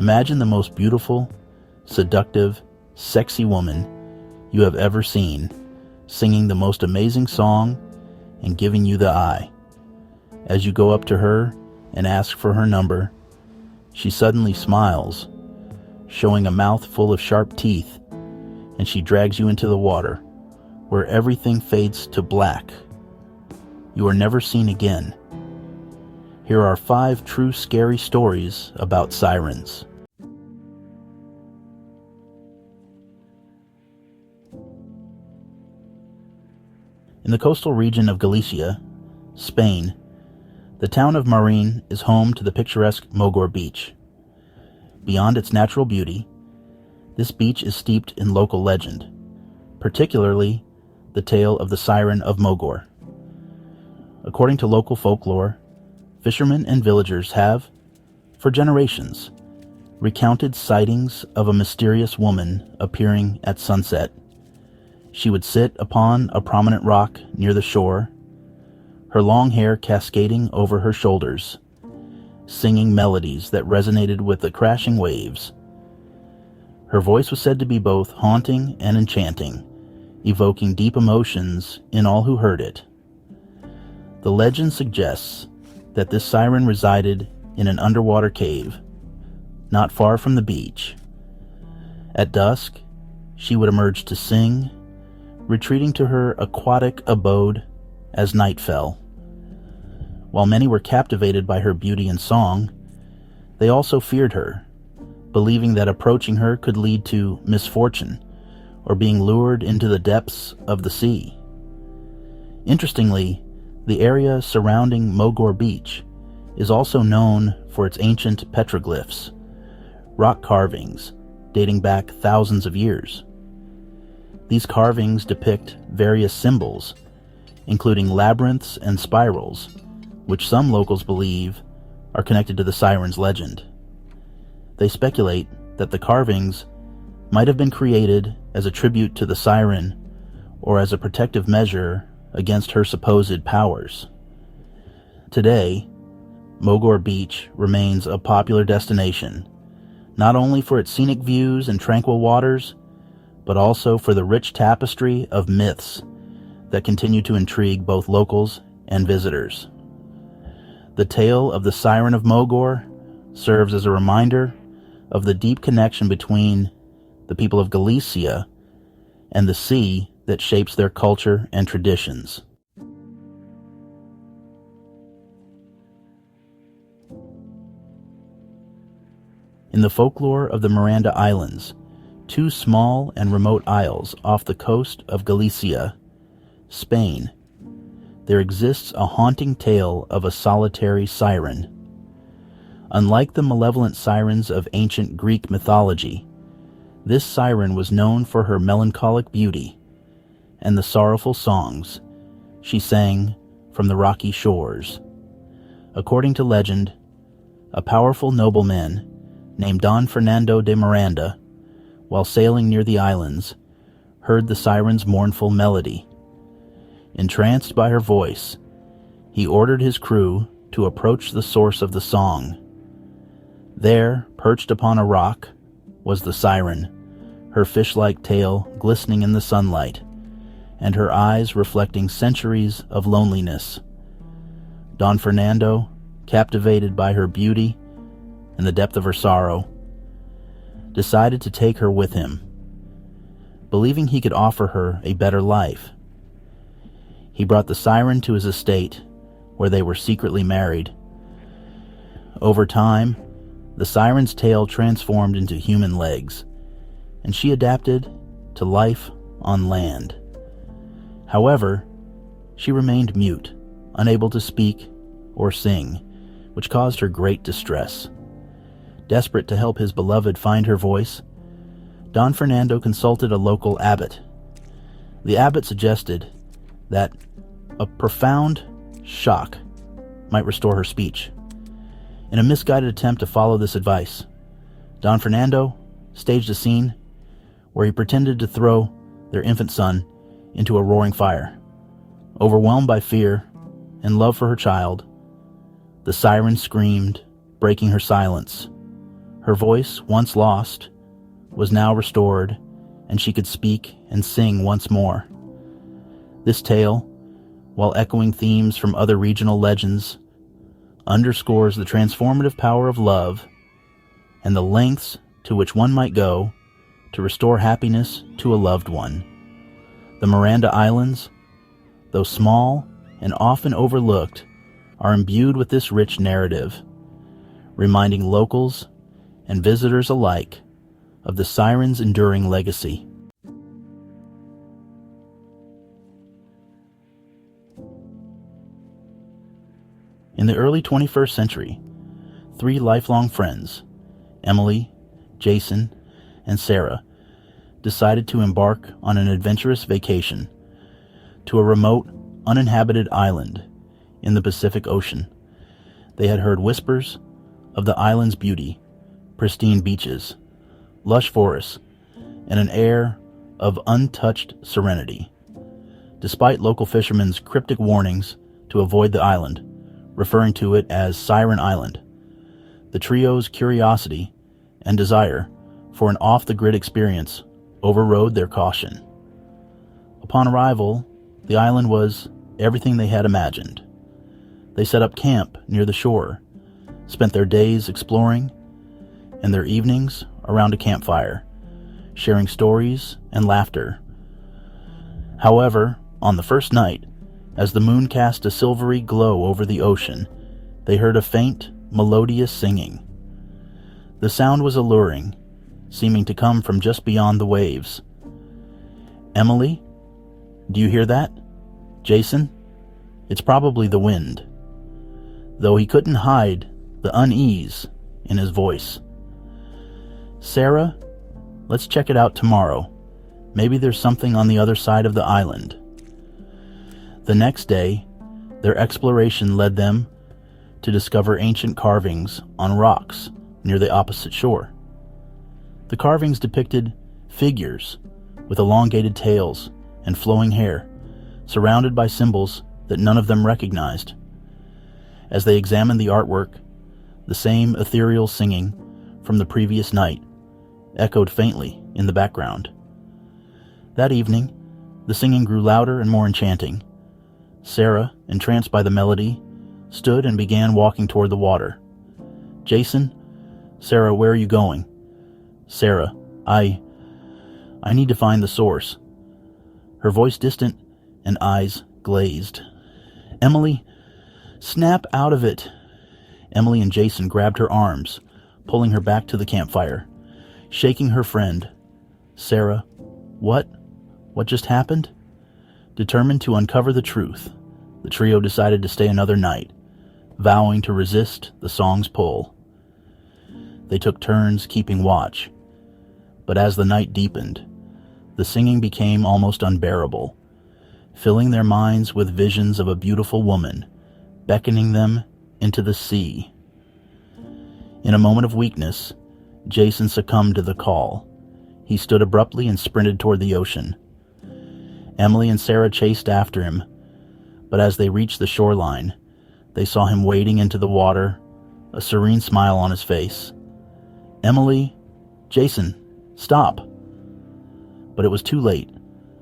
Imagine the most beautiful, seductive, sexy woman you have ever seen, singing the most amazing song and giving you the eye. As you go up to her and ask for her number, she suddenly smiles, showing a mouth full of sharp teeth, and she drags you into the water, where everything fades to black. You are never seen again. Here are 5 true scary stories about sirens. In the coastal region of Galicia, Spain, the town of Marin is home to the picturesque Mogor Beach. Beyond its natural beauty, this beach is steeped in local legend, particularly the tale of the Siren of Mogor. According to local folklore, fishermen and villagers have, for generations, recounted sightings of a mysterious woman appearing at sunset. She would sit upon a prominent rock near the shore, her long hair cascading over her shoulders, singing melodies that resonated with the crashing waves. Her voice was said to be both haunting and enchanting, evoking deep emotions in all who heard it. The legend suggests that this siren resided in an underwater cave, not far from the beach. At dusk, she would emerge to sing, retreating to her aquatic abode as night fell. While many were captivated by her beauty and song, they also feared her, believing that approaching her could lead to misfortune or being lured into the depths of the sea. Interestingly, the area surrounding Mogor Beach is also known for its ancient petroglyphs, rock carvings dating back thousands of years. These carvings depict various symbols, including labyrinths and spirals, which some locals believe are connected to the siren's legend. They speculate that the carvings might have been created as a tribute to the siren or as a protective measure against her supposed powers. Today, Mogor Beach remains a popular destination, not only for its scenic views and tranquil waters, but also for the rich tapestry of myths that continue to intrigue both locals and visitors. The tale of the Siren of Mogor serves as a reminder of the deep connection between the people of Galicia and the sea that shapes their culture and traditions. In the folklore of the Miranda Islands, 2 small and remote isles off the coast of Galicia, Spain, there exists a haunting tale of a solitary siren. Unlike the malevolent sirens of ancient Greek mythology, this siren was known for her melancholic beauty and the sorrowful songs she sang from the rocky shores. According to legend, a powerful nobleman named Don Fernando de Miranda, while sailing near the islands, heard the siren's mournful melody. Entranced by her voice, he ordered his crew to approach the source of the song. There, perched upon a rock, was the siren, her fish-like tail glistening in the sunlight, and her eyes reflecting centuries of loneliness. Don Fernando, captivated by her beauty and the depth of her sorrow, decided to take her with him, believing he could offer her a better life. He brought the siren to his estate, where they were secretly married. Over time, the siren's tail transformed into human legs, and she adapted to life on land. However, she remained mute, unable to speak or sing, which caused her great distress. Desperate to help his beloved find her voice, Don Fernando consulted a local abbot. The abbot suggested that a profound shock might restore her speech. In a misguided attempt to follow this advice, Don Fernando staged a scene where he pretended to throw their infant son into a roaring fire. Overwhelmed by fear and love for her child, the siren screamed, breaking her silence. Her voice, once lost, was now restored, and she could speak and sing once more. This tale, while echoing themes from other regional legends, underscores the transformative power of love and the lengths to which one might go to restore happiness to a loved one. The Miranda Islands, though small and often overlooked, are imbued with this rich narrative, reminding locals and visitors alike of the Sirens' enduring legacy. In the early 21st century, 3 lifelong friends, Emily, Jason, and Sarah, decided to embark on an adventurous vacation to a remote, uninhabited island in the Pacific Ocean. They had heard whispers of the island's beauty, pristine beaches, lush forests, and an air of untouched serenity. Despite local fishermen's cryptic warnings to avoid the island, referring to it as Siren Island, the trio's curiosity and desire for an off-the-grid experience overrode their caution. Upon arrival, the island was everything they had imagined. They set up camp near the shore, spent their days exploring, and their evenings around a campfire, sharing stories and laughter. However, on the first night, as the moon cast a silvery glow over the ocean, they heard a faint, melodious singing. The sound was alluring, seeming to come from just beyond the waves. "Emily, do you hear that? Jason? It's probably the wind," though he couldn't hide the unease in his voice. "Sarah, let's check it out tomorrow. Maybe there's something on the other side of the island." The next day, their exploration led them to discover ancient carvings on rocks near the opposite shore. The carvings depicted figures with elongated tails and flowing hair, surrounded by symbols that none of them recognized. As they examined the artwork, the same ethereal singing from the previous night echoed faintly in the background. That evening, the singing grew louder and more enchanting. Sarah, entranced by the melody, stood and began walking toward the water. "Jason? Sarah, where are you going?" "Sarah, I need to find the source." Her voice distant and eyes glazed. "Emily, snap out of it." Emily and Jason grabbed her arms, pulling her back to the campfire, shaking her friend. "Sarah, what just happened?" Determined to uncover the truth, the trio decided to stay another night, vowing to resist the song's pull. They took turns keeping watch, but as the night deepened, the singing became almost unbearable, filling their minds with visions of a beautiful woman beckoning them into the sea. In a moment of weakness, Jason succumbed to the call. He stood abruptly and sprinted toward the ocean. Emily and Sarah chased after him, but as they reached the shoreline, they saw him wading into the water, a serene smile on his face. "Emily, Jason, stop!" But it was too late.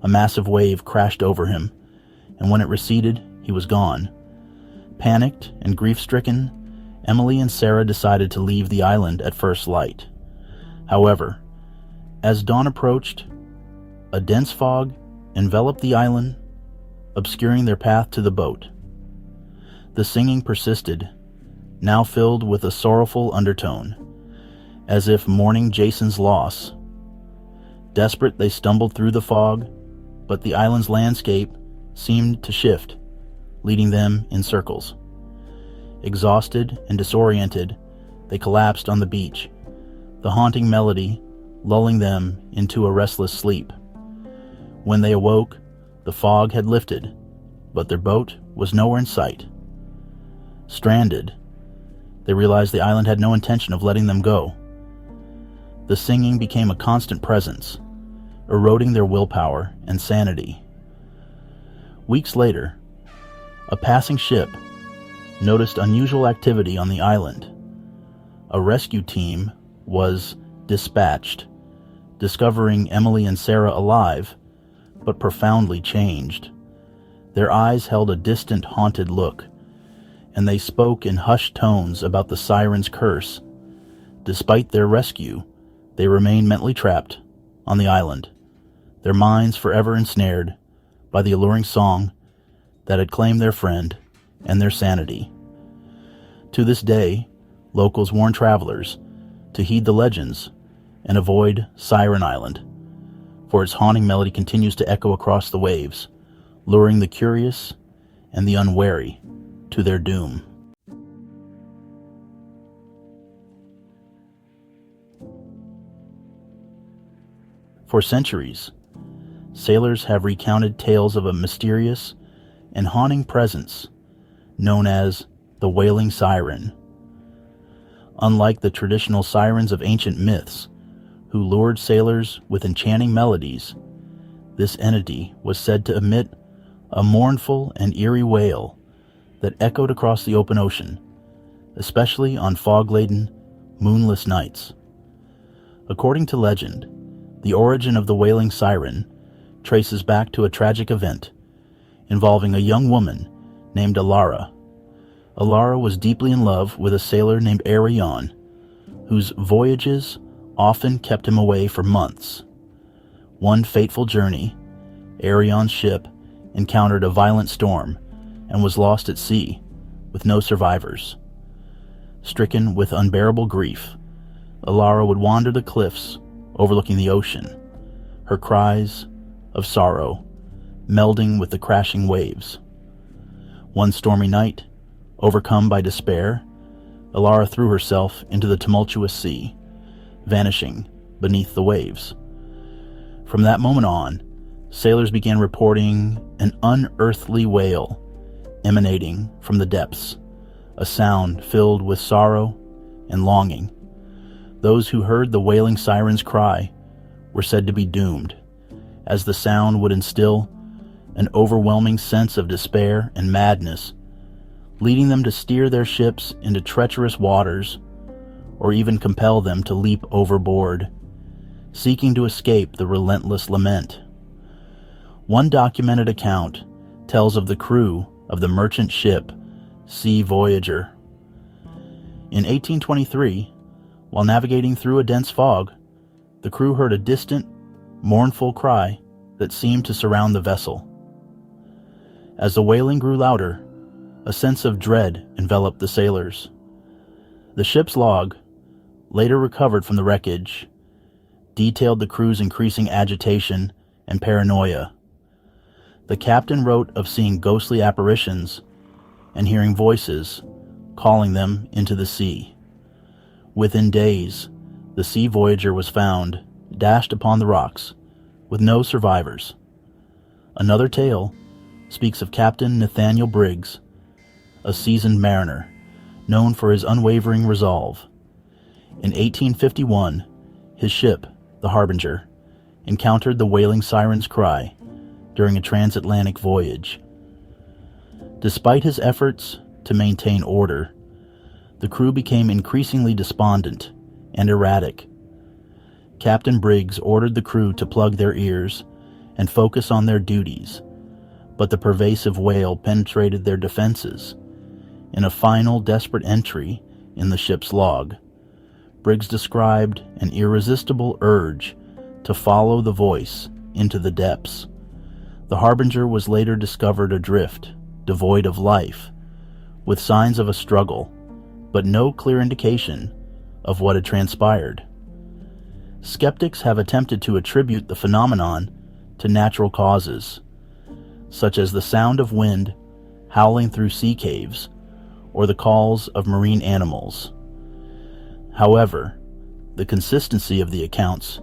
A massive wave crashed over him, and when it receded, he was gone. Panicked and grief-stricken, Emily and Sarah decided to leave the island at first light. However, as dawn approached, a dense fog enveloped the island, obscuring their path to the boat. The singing persisted, now filled with a sorrowful undertone, as if mourning Jason's loss. Desperate, they stumbled through the fog, but the island's landscape seemed to shift, leading them in circles. Exhausted and disoriented, they collapsed on the beach, the haunting melody lulling them into a restless sleep. When they awoke, the fog had lifted, but their boat was nowhere in sight. Stranded, they realized the island had no intention of letting them go. The singing became a constant presence, eroding their willpower and sanity. Weeks later, a passing ship noticed unusual activity on the island. A rescue team was dispatched, discovering Emily and Sarah alive, but profoundly changed. Their eyes held a distant, haunted look, and they spoke in hushed tones about the Siren's curse. Despite their rescue, they remained mentally trapped on the island, their minds forever ensnared by the alluring song that had claimed their friend and their sanity. To this day, locals warn travelers to heed the legends and avoid Siren Island, for its haunting melody continues to echo across the waves, luring the curious and the unwary to their doom. For centuries, sailors have recounted tales of a mysterious and haunting presence known as the Wailing Siren. Unlike the traditional sirens of ancient myths, who lured sailors with enchanting melodies, this entity was said to emit a mournful and eerie wail that echoed across the open ocean, especially on fog-laden, moonless nights. According to legend, the origin of the Wailing Siren traces back to a tragic event involving a young woman named Alara. Alara was deeply in love with a sailor named Arion, whose voyages often kept him away for months. One fateful journey, Arion's ship encountered a violent storm and was lost at sea, with no survivors. Stricken with unbearable grief, Alara would wander the cliffs overlooking the ocean, her cries of sorrow melding with the crashing waves. One stormy night, overcome by despair, Alara threw herself into the tumultuous sea, vanishing beneath the waves. From that moment on, sailors began reporting an unearthly wail emanating from the depths, a sound filled with sorrow and longing. Those who heard the Wailing Siren's cry were said to be doomed, as the sound would instill an overwhelming sense of despair and madness, leading them to steer their ships into treacherous waters or even compel them to leap overboard, seeking to escape the relentless lament. One documented account tells of the crew of the merchant ship Sea Voyager. In 1823, while navigating through a dense fog, the crew heard a distant, mournful cry that seemed to surround the vessel. As the wailing grew louder, a sense of dread enveloped the sailors. The ship's log, later recovered from the wreckage, detailed the crew's increasing agitation and paranoia. The captain wrote of seeing ghostly apparitions and hearing voices calling them into the sea. Within days, the Sea Voyager was found dashed upon the rocks, with no survivors. Another tale speaks of Captain Nathaniel Briggs, a seasoned mariner, known for his unwavering resolve. In 1851, his ship, the Harbinger, encountered the Wailing Siren's cry during a transatlantic voyage. Despite his efforts to maintain order, the crew became increasingly despondent and erratic. Captain Briggs ordered the crew to plug their ears and focus on their duties, but the pervasive wail penetrated their defenses. In a final desperate entry in the ship's log, Briggs described an irresistible urge to follow the voice into the depths. The Harbinger was later discovered adrift, devoid of life, with signs of a struggle, but no clear indication of what had transpired. Skeptics have attempted to attribute the phenomenon to natural causes, such as the sound of wind howling through sea caves or the calls of marine animals. However, the consistency of the accounts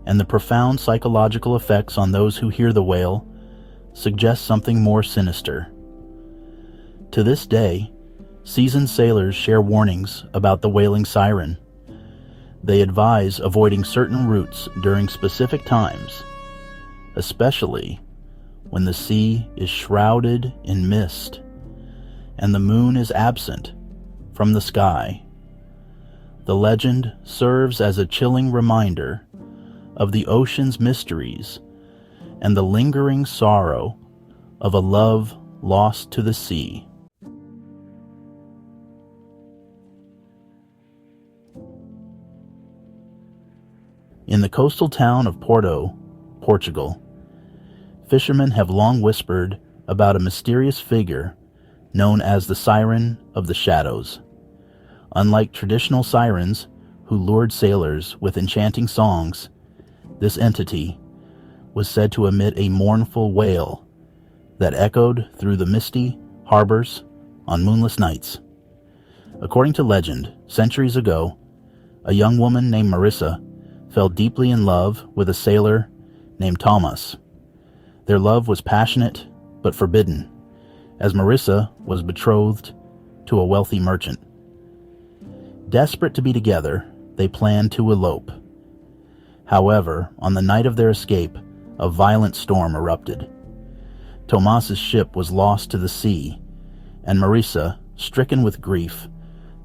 and the profound psychological effects on those who hear the wail suggest something more sinister. To this day, seasoned sailors share warnings about the Wailing Siren. They advise avoiding certain routes during specific times, especially when the sea is shrouded in mist and the moon is absent from the sky. The legend serves as a chilling reminder of the ocean's mysteries and the lingering sorrow of a love lost to the sea. In the coastal town of Porto, Portugal, fishermen have long whispered about a mysterious figure known as the Siren of the Shadows. Unlike traditional sirens who lured sailors with enchanting songs, this entity was said to emit a mournful wail that echoed through the misty harbors on moonless nights. According to legend, centuries ago, a young woman named Marissa fell deeply in love with a sailor named Thomas. Their love was passionate but forbidden, as Marissa was betrothed to a wealthy merchant. Desperate to be together, they planned to elope. However, on the night of their escape, a violent storm erupted. Tomas's ship was lost to the sea, and Marissa, stricken with grief,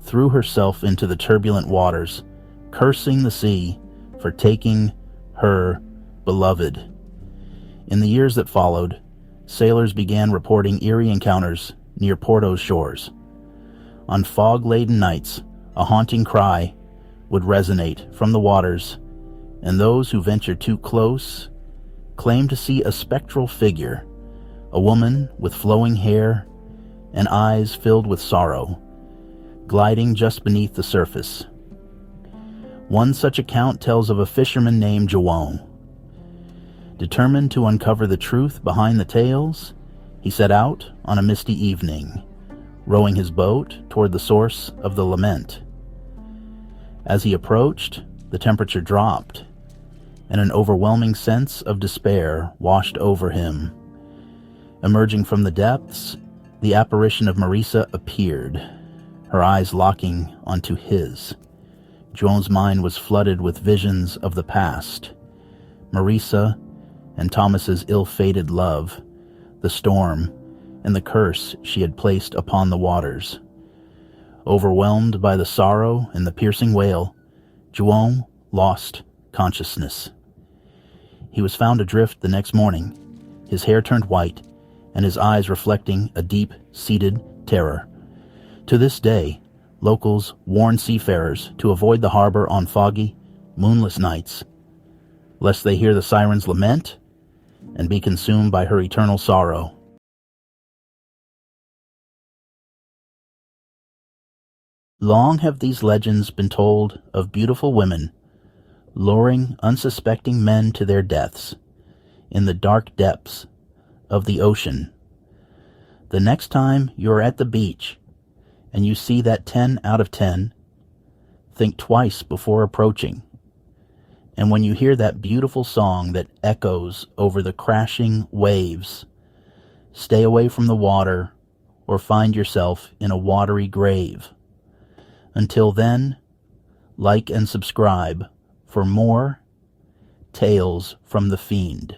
threw herself into the turbulent waters, cursing the sea for taking her beloved. In the years that followed, sailors began reporting eerie encounters near Porto's shores. On fog-laden nights, a haunting cry would resonate from the waters, and those who ventured too close claimed to see a spectral figure, a woman with flowing hair and eyes filled with sorrow, gliding just beneath the surface. One such account tells of a fisherman named João. Determined to uncover the truth behind the tales, he set out on a misty evening, rowing his boat toward the source of the lament. As he approached, the temperature dropped, and an overwhelming sense of despair washed over him. Emerging from the depths, the apparition of Marissa appeared, her eyes locking onto his. Joan's mind was flooded with visions of the past. Marissa and Thomas's ill-fated love, the storm, and the curse she had placed upon the waters. Overwhelmed by the sorrow and the piercing wail, João lost consciousness. He was found adrift the next morning, his hair turned white, and his eyes reflecting a deep-seated terror. To this day, locals warn seafarers to avoid the harbor on foggy, moonless nights, lest they hear the siren's lament and be consumed by her eternal sorrow. Long have these legends been told of beautiful women luring unsuspecting men to their deaths in the dark depths of the ocean. The next time you're at the beach and you see that 10 out of 10, think twice before approaching. And when you hear that beautiful song that echoes over the crashing waves, stay away from the water or find yourself in a watery grave. Until then, like and subscribe for more Tales from the Fiend.